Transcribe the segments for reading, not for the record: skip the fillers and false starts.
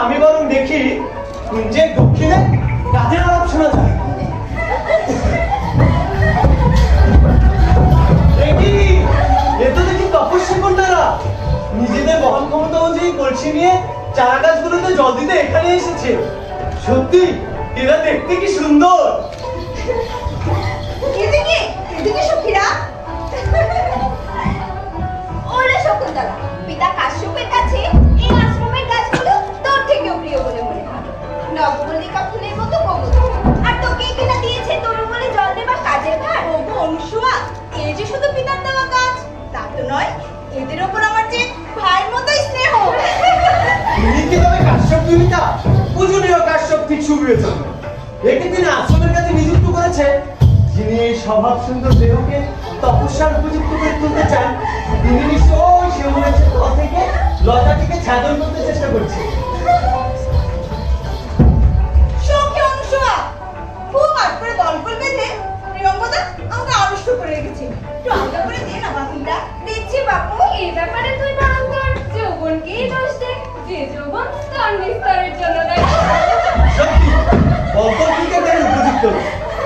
আমি বরং দেখি কুঞ্জের দক্ষিণে কাজের আলাপ শোনা যায়। এত দেখি তপস্বী কন্যারা নিজেদের বহন ক্ষমতা অনুযায়ী কলসি নিয়ে চারা গাছগুলোতে জল দিতে এখানে এসেছে। সত্যি এরা দেখতে কি সুন্দর। এদিকে এদিকে সখীরা, ওরে শকুন্তলা, পিতা কাশ্যপের কাছে এই আশ্রমের গাছগুলো তোর থেকেও প্রিয় বলে মনে হয়। নবমল্লিকা ফুলের মতো কোমল, আর তোকে কিনা দিয়েছে তরু বলে জল দেবার কাজের ভার। ও অনুসুয়া, এই যে শুধু পিতার দেওয়া গাছ তা তো নয়, এদের ওপর আমার যে ভাইয়ের মতোই স্নেহ। তুমি কি তবে কাশ্যপ দুহিতা? পূজনীয় কাশ্যপ ঠিক সুবিবেচন। একে তিনি আশ্রমের কাছে নিযুক্ত করেছে, যিনি এই স্বভাব সুন্দর দেহকে তপস্যার উপযুক্ত করে তুলতে চান। তিনি নিশ্চয়ই শিবনের তল থেকে লতাটিকে ছাদন করতে চেষ্টা করছে। সখী অনুসুয়া, খুব আট করে দলবল বেঁধে প্রিয়ঙ্গদা আমাকে আড়ষ্ট করে রেখেছে। একটু আলগা করে দে না বাকিটা। দিচ্ছি বাপু। এই ব্যাপারে তুই বরং তোর যৌবনকেই দোষ দে, যে যৌবন তোর নিস্তারের জন্য দেয়। সত্যি অল্পটিকে তার উপযুক্ত,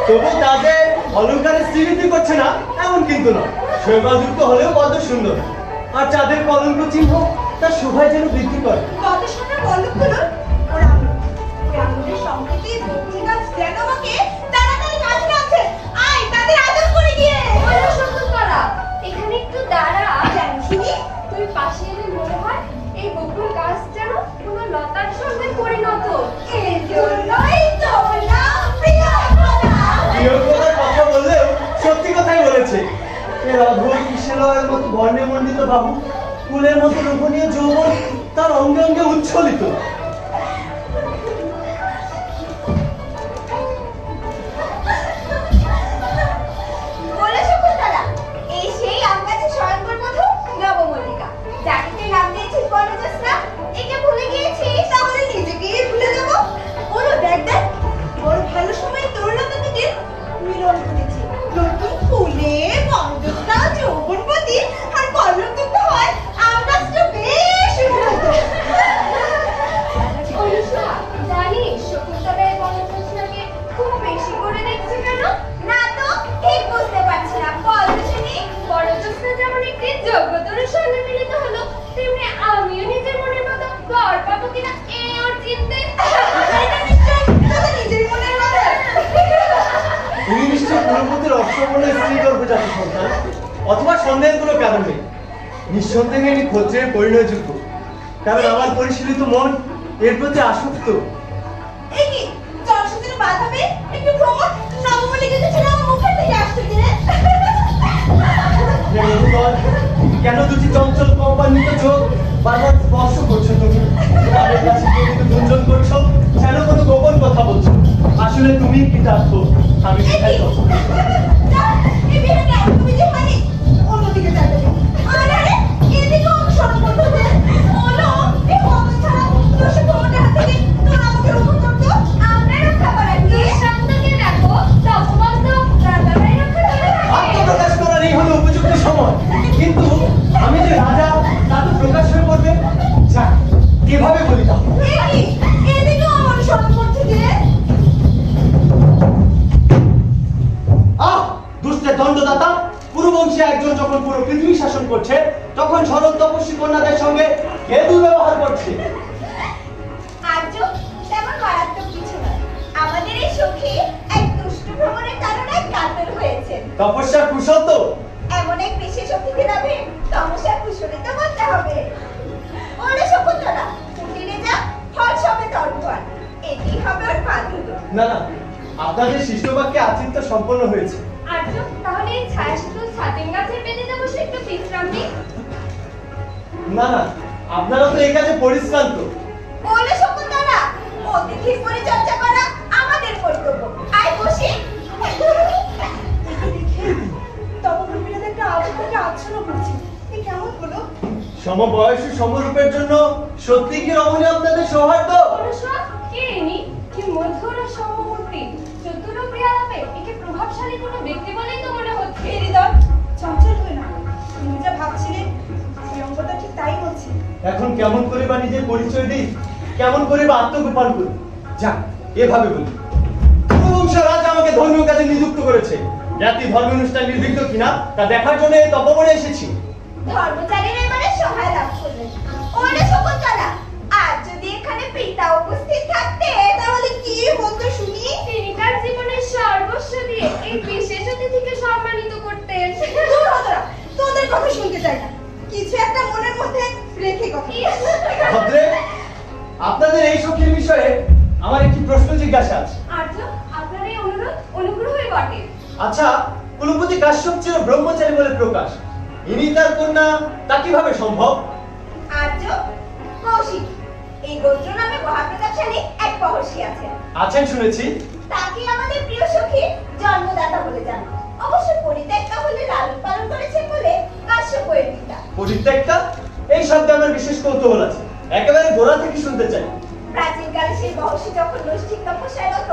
তবু তাদের অলঙ্কারে স্মৃতি করছে না এমন কিন্তু নয়। শৈবাযুক্ত হলেও কত সুন্দর, আর চাঁদের কলঙ্ক চিহ্ন তার শোভায় যেন বৃদ্ধি করে। কত সুন্দর পল্লবগুলো ওরা আমাদের সংকেতে দক্ষিণ গাছ যেন আমাকে তাড়াতাড়ি কাছে রাখছে। আয় তাদের আদর করে গিয়ে। ওরা শকুন্তলা, এখানে একটু দাঁড়া। কেন শুনি? তুই পাশে এলে মনে হয় এই বকুল গাছ যেন কোনো লতার সঙ্গে পরিণত। এই জন্যই তোর নাম প্রিয়ঙ্গদা। প্রিয়ঙ্গদার কথা বললেও সত্যি কথাই বলেছে। এর অদ্ভুত কিশোরের মতো বর্ণে মণ্ডিত বাহু, ফুলের মতো লোভনীয় যৌবন তার অঙ্গে অঙ্গে উচ্ছ্বলিত। বলে শকুন্তলা, এই সেই আম গাছের স্বয়ংবর বধূ নবমল্লিকা, যাকে তুই নাম দিয়েছিস বনজোৎস্না। একে ভুলে গিয়েছিস, তাহলে নিজেকেই ভুলে যাব। ওরা দেখ দেখ, বড় ভালো সময় তরুণতা থেকে মিলন ঘটেছে। নতুন ফুলে বনজোৎস্না যৌবনবতী আর পল্লবযুক্ত হয় আম গাছটা বেশ উন্নত। অনুসুয়া, জানিস শকুন্তলা এই বনজোৎস্নাকে খুব বেশি করে দেখছে কেন? না তো, ঠিক বুঝতে পারছি না, বল তো শুনি। বনজোৎস্না যেমন একটি যোগ্যতরের সঙ্গে মিলিত হলো, তেমনি আমিও নিজের মনের মতো ঘর পাবো কিনা এ ওর চিন্তে। এটা নিশ্চয়ই তোদের নিজের মনের কথা। তুমি নিশ্চয় পুরোপতির অশ্ববর্ণ স্ত্রী গর্ভজাত সন্তান, অথবা সন্দেহের কোনো কারণ নেই। নিঃসন্দেহে ইনি ক্ষত্রিয়ের পরিণয়যোগ্য, কারণ আমার পরিশীলিত মন এর প্রতি আসক্ত। এই কি জনসূচনা বাঁধাবে একটু ভ্রমণ নবমল্লিকাকে ছেড়ে আমার মুখের থেকে আসছে কিনে। হে মধুকর, কেন দুটি চঞ্চল কোম্পানিতে চোখ বারবার স্পর্শ করছো তুমি? তাদের কাছে তুমি গুঞ্জন করছো, যেন কোনো গোপন কথা বলছো। আসলে তুমি কি চাচ্ছো আমি সেটাই করবো। এই বিহানে তুমি যে মানে অন্যদিকে যাবে। আরে এদিকে অনুসরণ করতে দে। ওলো এই হত ছাড়া দোষে তোমাদের হাত থেকে তোর আমাকে রক্ষা করতো। আমরা রক্ষা করার কি? শান্তকে দেখো, তপবদ্ধ রাজারাই রক্ষা করে থাকে। আত্মপ্রকাশ করার এই হলো উপযুক্ত সময়, কিন্তু আমি যে রাজা তা তো প্রকাশ হয়ে পড়বে। যাক, এভাবে বলি তাহলে। এই কি এদিকে অনুসরণ করতে দে। দুষ্টের দণ্ডদাতা পুরবংশী একজন যখন পুরো পৃথিবী শাসন করছে, তখন সরল তপস্বী কন্যাদের সঙ্গে কে দুর্ব্যবহার করছে। আর্য তেমন মারাত্মক কিছু নয়। আমাদের এই সখী এক দুষ্ট ভ্রমণের কারণে কাতর হয়েছে। তপস্যার কুশল তো এমন এক বিশেষ অতিথি যাবে, তপস্যার কুশলী তো বলতে হবে। ওরে শকুন্তলা, কুটিরে যা, ফল সবে তর্পণ। এটি হবে ওর বাধ্যতা। না না, আপনাদের শিষ্টবাক্যে আচিত্য সম্পন্ন হয়েছে। আর্য, তাহলে এই ছায়াশীতল ছাতিম গাছের বেদিতে বসে একটু বিশ্রাম নিই। না না, আপনারা তো এই কাজে পরিশ্রান্ত। ওরে শকুন্তলা, অতিথির পরিচর্যা করা আমাদের কর্তব্য। আয় বসি। তপরূপীরা একটা আবহাওয়াকে আচ্ছন্ন করছে। এ কেমন হলো? সমবয়সী সমরূপের জন্য সত্যি কি রমণী আপনাদের সৌহার্দ্য? অনুসুয়া, কে ইনি? কি মধুর সমমূর্তি, চতুর প্রিয়ালাপে একে প্রভাবশালী কোনো ব্যক্তি বলেই তো মনে হচ্ছে। হৃদয় চঞ্চল হয়ে না, তুমি যা ভাবছিলে প্রিয়ঙ্গদা ঠিক তাই বলছে। এখন কেমন করে বা নিজের পরিচয় দিই? কেমন করে বা আত্মগোপন করি? যাক, এভাবে বলি, কুরুবংশ রাজা আমাকে ধর্মীয় কাজে নিযুক্ত করেছে। জাতি ধর্ম অনুষ্ঠান নির্বিঘ্ন কিনা তা দেখার জন্য এই তপবনে এসেছি। ধর্মচারীর এবারে সহায় লাভ করলেন। ওরে শকুন্তলা, আজ যদি এখানে পিতা উপস্থিত থাকতে তাহলে কি হতো শুনি? তিনি তার জীবনের সর্বস্ব দিয়ে এই বিশেষ অতিথিকে সম্মানিত করতেন। দূর হ তোরা, তোদের কথা শুনতে চাই না। কিছু একটা মনের মধ্যে রেখে কথা বল। ভদ্রে, আপনাদের এই সখীর বিষয়ে আমার একটি প্রশ্ন জিজ্ঞাসা আছে। আর্য, আপনার এই অনুরোধ অনুগ্রহই বটে। আচ্ছা, কুলপতি কাশ্যপ ছিল ব্রহ্মচারী বলে প্রকাশ, ইনি তার কন্যা, তা কিভাবে সম্ভব? আর্য, কৌশিক, এই গোত্র নামে মহাপ্রতাপশালী এক মহর্ষি আছেন। আছেন শুনেছি। তাকে আমাদের প্রিয় সখী জন্মদাতা বলে জানো। অবশ্য পরিত্যক্তা হলে লালন পালন করেছেন বলে কাশ্যপের পিতা। পরিত্যক্তা, এই শব্দে আমার বিশেষ কৌতূহল আছে, একেবারে গোড়া থেকে শুনতে চাই। প্রাচীনকালে সেই মহর্ষি যখন নৈষ্ঠিক তপস্যায় রত,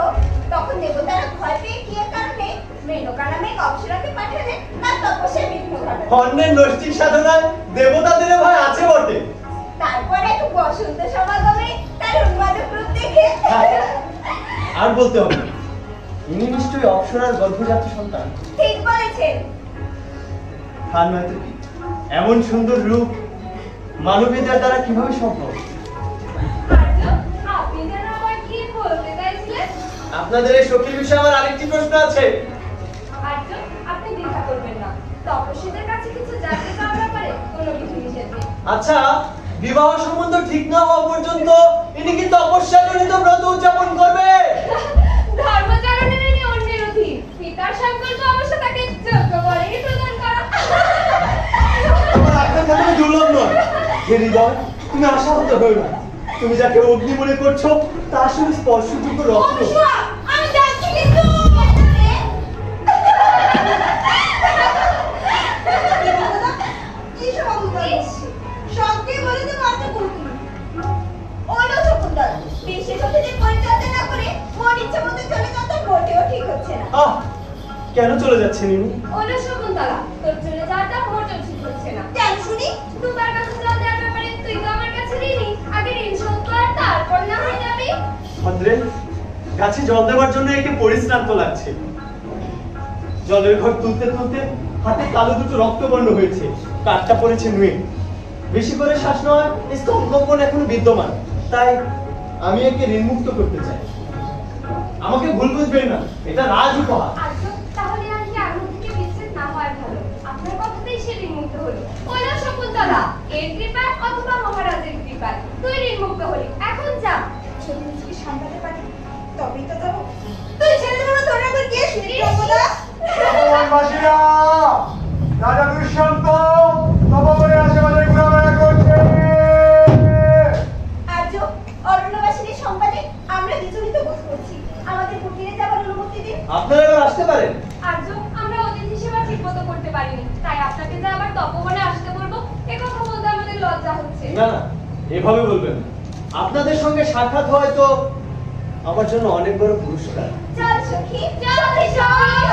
তখন দেবতারা ভয় পেয়ে কি কারণে মেনকা নামে এক অপ্সরাকে পাঠালেন তার তপস্যায় বিঘ্ন ঘটাতে। অন্যের নৈষ্ঠিক সাধনায় দেবতাদের ভয় আছে বটে। তারপরে এক বসন্ত সমাগমে তার উন্মাদক রূপ দেখে আর বলতে হবে না। ইনি নিশ্চয়ই অপ্সরার গর্ভজাত সন্তান। ঠিক বলেছেন। আর নয়তো কি, এমন সুন্দর রূপ মানবীদের দ্বারা কিভাবে সম্ভব? আর্য, আপনি যেন আবার কি বলতে চাইছিলেন? আপনাদের এই সখীর বিষয়ে আমার আরেকটি প্রশ্ন আছে। আর্য, আপনি দ্বিধা করবেন না। তপস্বীদের কাছে কিছু জানতে চাওয়ার ব্যাপারে কোনো কিছু নিষেধ নেই। আচ্ছা, বিবাহ সম্বন্ধ ঠিক না হওয়া পর্যন্ত ইনি কি তপস্যাজনিত ব্রত উদযাপন করবে? ধর্মচারণের ইনি অন্যের অধীন। পিতার সংকল্প অবশ্য তাকে যোগ্য বলেই প্রদান করা। আমার আপনার কাছে দুর্লভ নয়। হে হৃদয়, তুমি আশাহত হও না। তুমি যাকে অগ্নি মনে করছো তা আসলে স্পর্শযোগ্য রত্ন। আমি যাচ্ছি কিন্তু কি সব বলছিস? সবকে বলে তো মাথা কুলকি। ওলো শকুন্তলা, বিশেষ অতিথির পরিচর্যা না করে মন ইচ্ছা মতো চলে যাওয়া তো মোটেও ঠিক হচ্ছে না। আহ, কেন চলে যাচ্ছেন ইনি? ওলো শকুন্তলা, তোর চলে যাওয়াটা মোটেও ঠিক হচ্ছে না। কেন শুনি? তোমার কাছে জল দেওয়ার ব্যাপারে তুই তো আমার কাছে ঋণী। আগে ঋণ শোধ কর, তারপর না হয় যাবি। ভদ্রে, গাছে জল দেওয়ার জন্য একে পরিশ্রান্ত লাগছে। জলের ঘর তুলতে তুলতে হাতে কালো দুটো রক্তবর্ণ হয়েছে, কাঠটা পড়েছে নুয়ে। বেশি করে শ্বাস নেওয়ার স্তম্ভকম্পন এখনো বিদ্যমান, তাই আমি একে ঋণমুক্ত করতে চাই। আমাকে ভুল বুঝবেন না, এটা রাজ উপহার। আর্য, তাহলে আর কি আগুন থেকে বিচ্ছেদ না হয় ভালো। আপনার কথাতেই সে ঋণমুক্ত হলো। ওলো শকুন্তলা, এর কৃপায় অথবা মহারাজের কৃপায় তুই ঋণমুক্ত হলি। এখন যা। যদি নিজেকে সামলাতে পারি তবেই তো যাবো। তুই ছেড়ে দেবো না, তোর আবার কে শুনি রঙ্গদা? বাসীরা, রাজা দুষ্যন্ত তপবনের আশেপাশে ঘোরাফেরা করছে। আর্য, অরণ্যবাসীদের সংবাদে আমরা বিচলিত বোধ করছি। আমাদের কুটিরে যাবার অনুমতি দিন। আপনারা এবার আসতে পারেন। আর্য, আমরা অতিথি সেবা ঠিকমতো করতে পারিনি, তাই আপনাকে যে আবার তপবনে আসতে বলবো এ কথা বলতে আমাদের লজ্জা হচ্ছে। না না, এভাবে বলবেন না। আপনাদের সঙ্গে সাক্ষাৎ হয় তো আমার জন্য অনেক বড় পুরস্কার। চল সখী, চল চল।